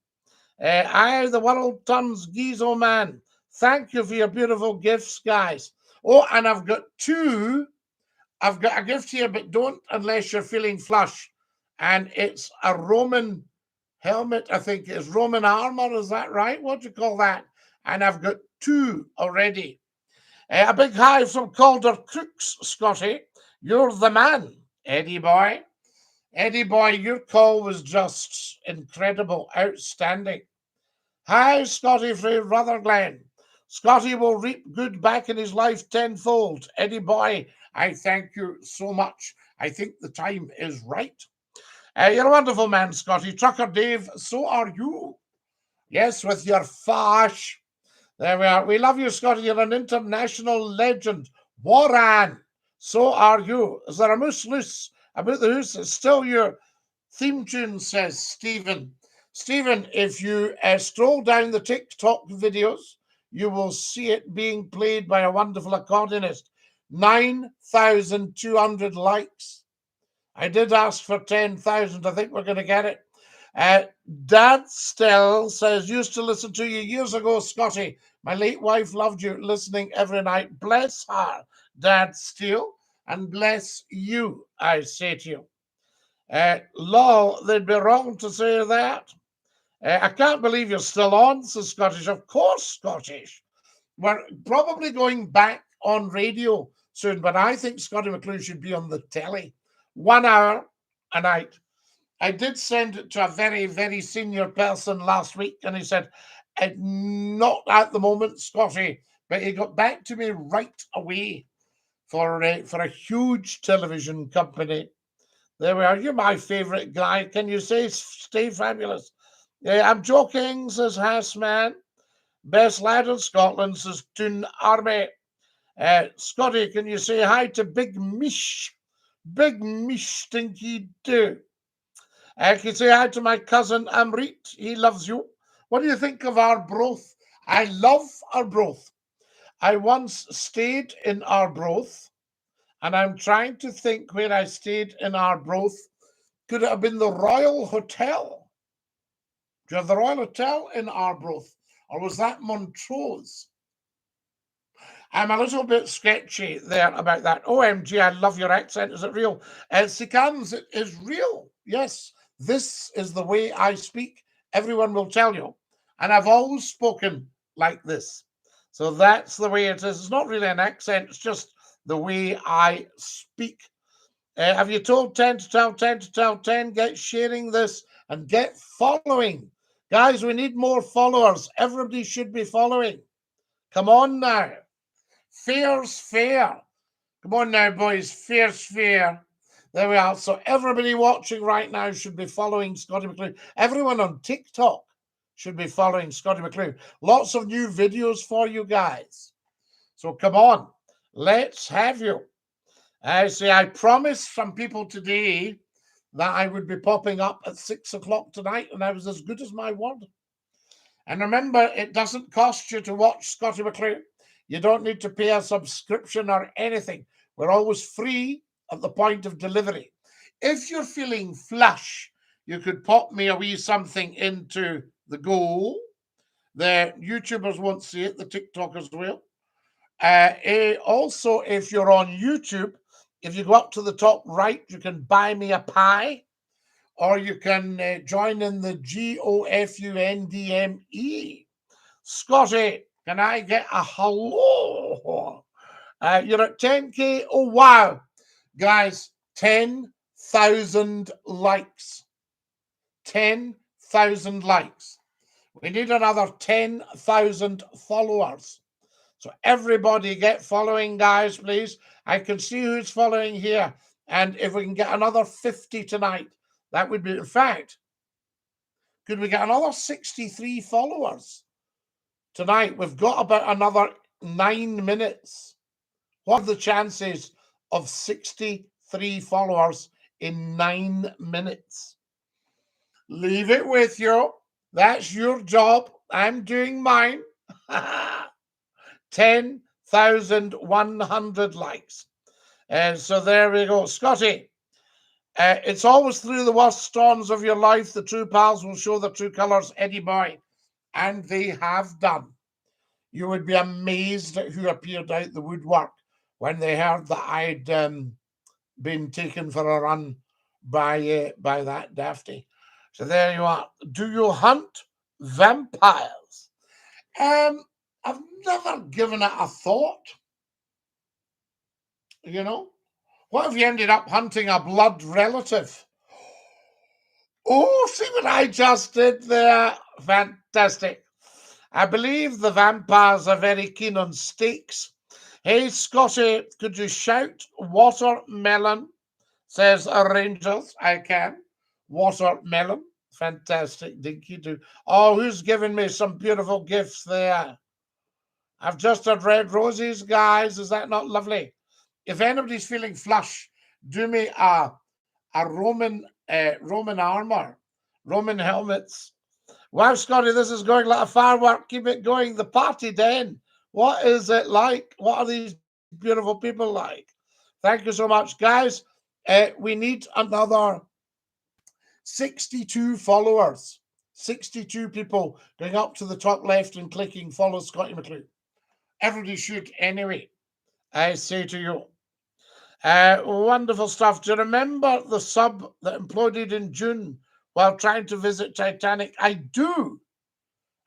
I, the world turns Gizo, man. Thank you for your beautiful gifts, guys. Oh, and I've got a gift here, but don't unless you're feeling flush. And it's a Roman helmet, I think it's Roman armor. Is that right? What do you call that? And I've got 2 already. A big hi from Calder Crooks, Scotty. You're the man, Eddie boy. Eddie boy, your call was just incredible, outstanding. Hi, Scotty from Rutherglen. Scotty will reap good back in his life tenfold. Eddie boy, I thank you so much. I think the time is right. You're a wonderful man, Scotty. Trucker Dave, so are you. Yes, with your fash. There we are. We love you, Scotty. You're an international legend. Warren, so are you. Is there a moose loose about the hoose? It's still your theme tune, says Stephen. Stephen, if you stroll down the TikTok videos, you will see it being played by a wonderful accordionist. 9,200 likes. I did ask for 10,000. I think we're going to get it. Dad Still says, used to listen to you years ago, Scotty. My late wife loved you, listening every night. Bless her, Dad Still, and bless you, I say to you. Lol, they'd be wrong to say that. I can't believe you're still on, says Scottish. Of course, Scottish. We're probably going back on radio soon, but I think Scottie McClue should be on the telly. 1 hour a night. I did send it to a very, very senior person last week, and he said, not at the moment, Scotty, but he got back to me right away for a huge television company. There we are. You're my favourite guy. Can you say stay fabulous? I'm joking, says Hassman. Best lad in Scotland, says Toon Army. Scotty, can you say hi to Big Mish? Big Mish DINKY-DOO. Can you say hi to my cousin Amrit? He loves you. What do you think of Arbroath? I love Arbroath. I once stayed in Arbroath, and I'm trying to think where I stayed in Arbroath. Could it have been the Royal Hotel? Do you have the Royal Hotel in Arbroath? Or was that Montrose? I'm a little bit sketchy there about that. OMG, I love your accent. Is it real? Sikans, it is real. Yes, this is the way I speak. Everyone will tell you. And I've always spoken like this. So that's the way it is. It's not really an accent. It's just the way I speak. Have you told 10 to tell 10 to tell 10? Get sharing this and get following. Guys, we need more followers. Everybody should be following. Come on now. Fair's fair. Come on now, boys. Fair's fair. There we are. So everybody watching right now should be following Scottie McClue. Everyone on TikTok should be following Scottie McClue. Lots of new videos for you guys. So come on. Let's have you. I promised some people today that I would be popping up at 6 o'clock tonight, and I was as good as my word. And remember, it doesn't cost you to watch Scottie McClue. You don't need to pay a subscription or anything. We're always free at the point of delivery. If you're feeling flush, you could pop me a wee something into the goal. The YouTubers won't see it, the TikTokers will. Also, if you're on YouTube, if you go up to the top right, you can buy me a pie, or you can join in the GOFUNDME. Scotty, can I get a hello? You're at 10K. Oh, wow. Guys, 10,000 likes. 10,000 likes. We need another 10,000 followers. So everybody get following, guys, please. I can see who's following here. And if we can get another 50 tonight, that would be, in fact, could we get another 63 followers tonight? We've got about another 9 minutes. What are the chances of 63 followers in 9 minutes? Leave it with you. That's your job. I'm doing mine. 10,100 likes. And so there we go. Scotty, it's always through the worst storms of your life the true pals will show the true colours, Eddie boy. And they have done. You would be amazed at who appeared out the woodwork when they heard that I'd been taken for a run by that dafty. So there you are. Do you hunt vampires? I've never given it a thought. You know, what if you ended up hunting a blood relative? Oh, see what I just did there? Fantastic. I believe the vampires are very keen on steaks. Hey, Scotty, could you shout watermelon? Says Rangers. I can. Watermelon. Fantastic. Dinky-Doo. Oh, who's giving me some beautiful gifts there? I've just had red roses, guys. Is that not lovely? If anybody's feeling flush, do me a Roman armor, Roman helmets. Wow, Scotty, this is going like a firework. Keep it going. The party den. What is it like? What are these beautiful people like? Thank you so much, guys. We need another 62 followers. 62 people going up to the top left and clicking follow Scottie McClue. Everybody should anyway, I say to you. Wonderful stuff. Do you remember the sub that imploded in June while trying to visit Titanic? I do.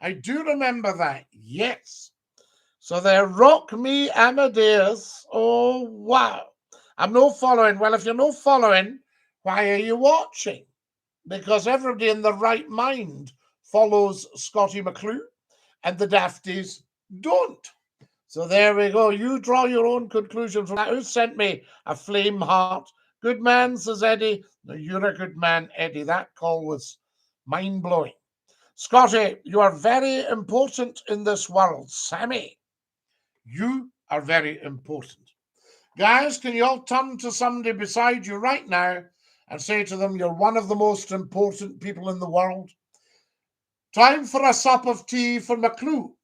I do remember that. Yes. So they rock me Amadeus. Oh, wow. I'm no following. Well, if you're no following, why are you watching? Because everybody in the right mind follows Scottie McClue and the Dafties don't. So there we go. You draw your own conclusion from that. Who sent me a flame heart? Good man, says Eddie. No, you're a good man, Eddie. That call was mind-blowing. Scotty, you are very important in this world. Sammy, you are very important. Guys, can you all turn to somebody beside you right now and say to them, you're one of the most important people in the world? Time for a sup of tea for McClue.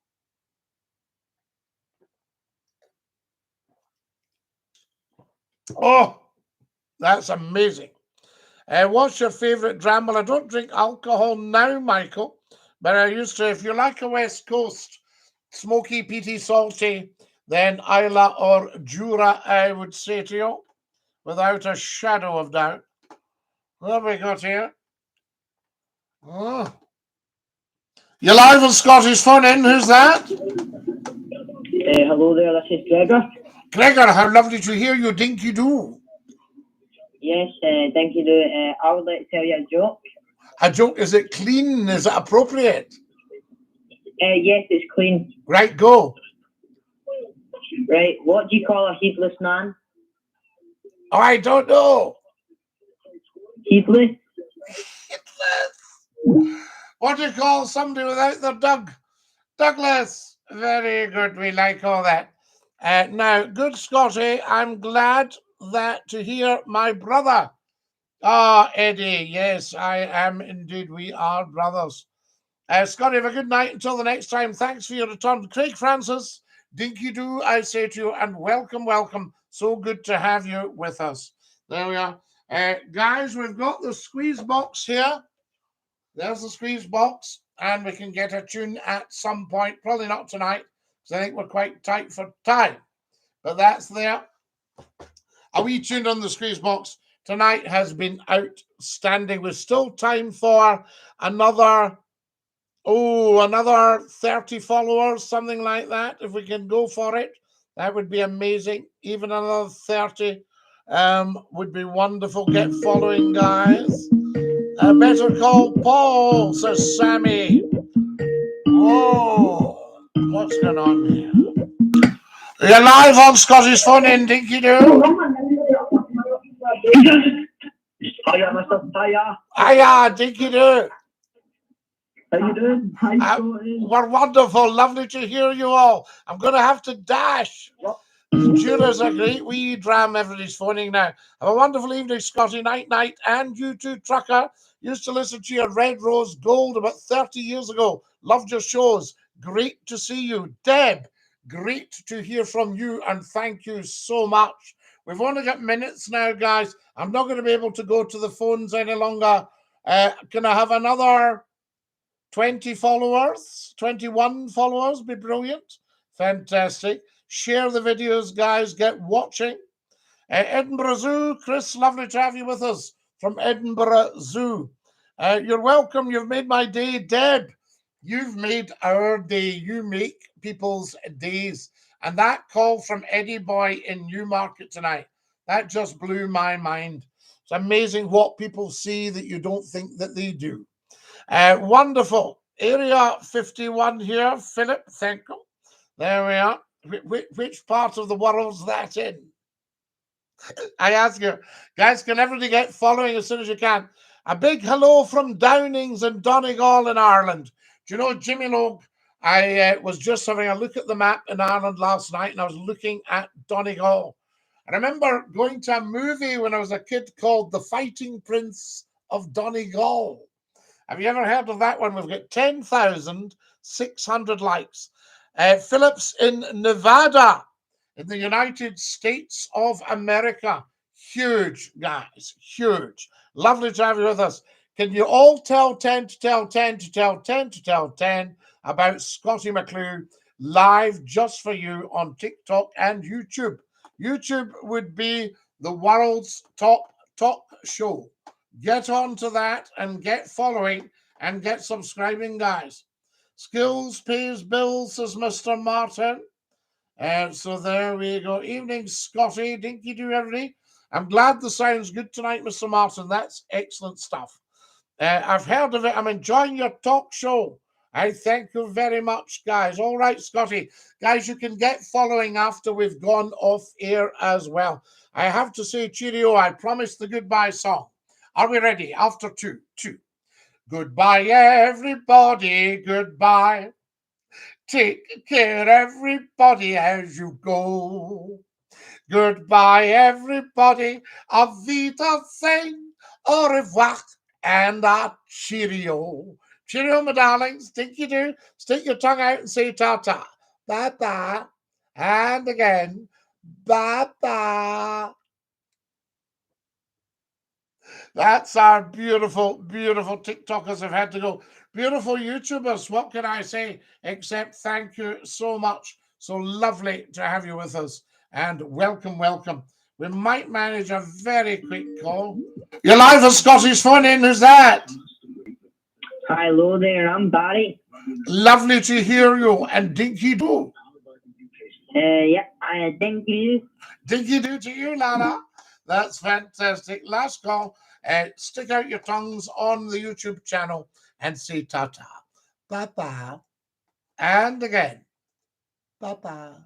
Oh, that's amazing. What's your favourite dram? Well, I don't drink alcohol now, Michael, but I used to. If you like a West Coast smoky, peaty, salty, then Isla or Jura, I would say to you, without a shadow of doubt. What have we got here? Oh. You're live on Scottish Phone In. Who's that? Hello there, this is Gregor. Gregor, how lovely to hear you. Dinky-Doo. Yes, Dinky-Doo. I would like to tell you a joke. A joke? Is it clean? Is it appropriate? Yes, it's clean. Right, go. Right, what do you call a heedless man? Oh, I don't know. Heedless? What do you call somebody without their Doug? Douglas. Very good. We like all that. Now, good Scotty, I'm glad that to hear my brother. Ah, Eddie, yes, I am indeed. We are brothers. Scotty, have a good night until the next time. Thanks for your return. Craig Francis, Dinky-Doo, I say to you, and welcome, welcome. So good to have you with us. There we are. Guys, we've got the squeeze box here. There's the squeeze box, and we can get a tune at some point. Probably not tonight, because I think we're quite tight for time. But that's there. A wee tune on the squeeze box tonight has been outstanding. There's still time for another 30 followers, something like that. If we can go for it, that would be amazing. Even another 30 would be wonderful. Get following, guys. Better call Paul, says Sammy. Whoa, what's going on here? You're live on Scotty's phone in, DINKY-DOO. Hiya, Mr. Hiya. Hiya, DINKY-DOO. How you doing? We're wonderful. Lovely to hear you all. I'm going to have to dash. Jura's a great wee dram. Everybody's phoning now. Have a wonderful evening, Scotty. Night, night. And you too, Trucker. Used to listen to your Red Rose Gold about 30 years ago. Loved your shows. Great to see you. Deb, great to hear from you, and thank you so much. We've only got minutes now, guys. I'm not going to be able to go to the phones any longer. Can I have another 20 followers? 21 followers? Be brilliant. Fantastic. Share the videos, guys. Get watching. Edinburgh Zoo. Chris, lovely to have you with us from Edinburgh Zoo. You're welcome. You've made my day. Deb, you've made our day. You make people's days. And that call from Eddie Boy in Newmarket tonight, that just blew my mind. It's amazing what people see that you don't think that they do. Wonderful. Area 51 here. Philip, thank you. There we are. Which part of the world's that in? I ask you, guys, can everybody get following as soon as you can? A big hello from Downings and Donegal in Ireland. Do you know, Jimmy Logue, I was just having a look at the map in Ireland last night, and I was looking at Donegal. I remember going to a movie when I was a kid called The Fighting Prince of Donegal. Have you ever heard of that one? We've got 10,600 likes. Phillips in Nevada, in the United States of America. Huge, guys, huge. Lovely to have you with us. Can you all tell 10 to tell 10 to tell 10 to tell 10 about Scottie McClue live just for you on TikTok and YouTube? YouTube would be the world's top talk show. Get on to that and get following and get subscribing, guys. Skills pays bills, says Mr. Martin. So there we go. Evening, Scotty. DINKY-DOO, everybody. I'm glad the sound's good tonight, Mr. Martin. That's excellent stuff. I've heard of it. I'm enjoying your talk show. I thank you very much, guys. All right, Scotty. Guys, you can get following after we've gone off air as well. I have to say, cheerio, I promised the goodbye song. Are we ready? After two. Goodbye, everybody. Goodbye. Take care, everybody, as you go. Goodbye, everybody. Auf Wiedersehen, au revoir, and a cheerio. Cheerio, my darlings. DINKY-DOO. Stick your tongue out and say ta-ta. Bye-bye. And again, bye-bye. That's our beautiful, beautiful TikTokers have had to go. Beautiful YouTubers, what can I say except thank you so much. So lovely to have you with us. And welcome, welcome. We might manage a very quick call. You're live on Scotty's phone in. Who's that? Hello there, I'm Barry. Lovely to hear you. And DINKY-DOO. Yeah, DINKY-DOO. DINKY-DOO to you, Lana. That's fantastic. Last call. Stick out your tongues on the YouTube channel and say ta-ta. Bye-bye. And again. Bye-bye.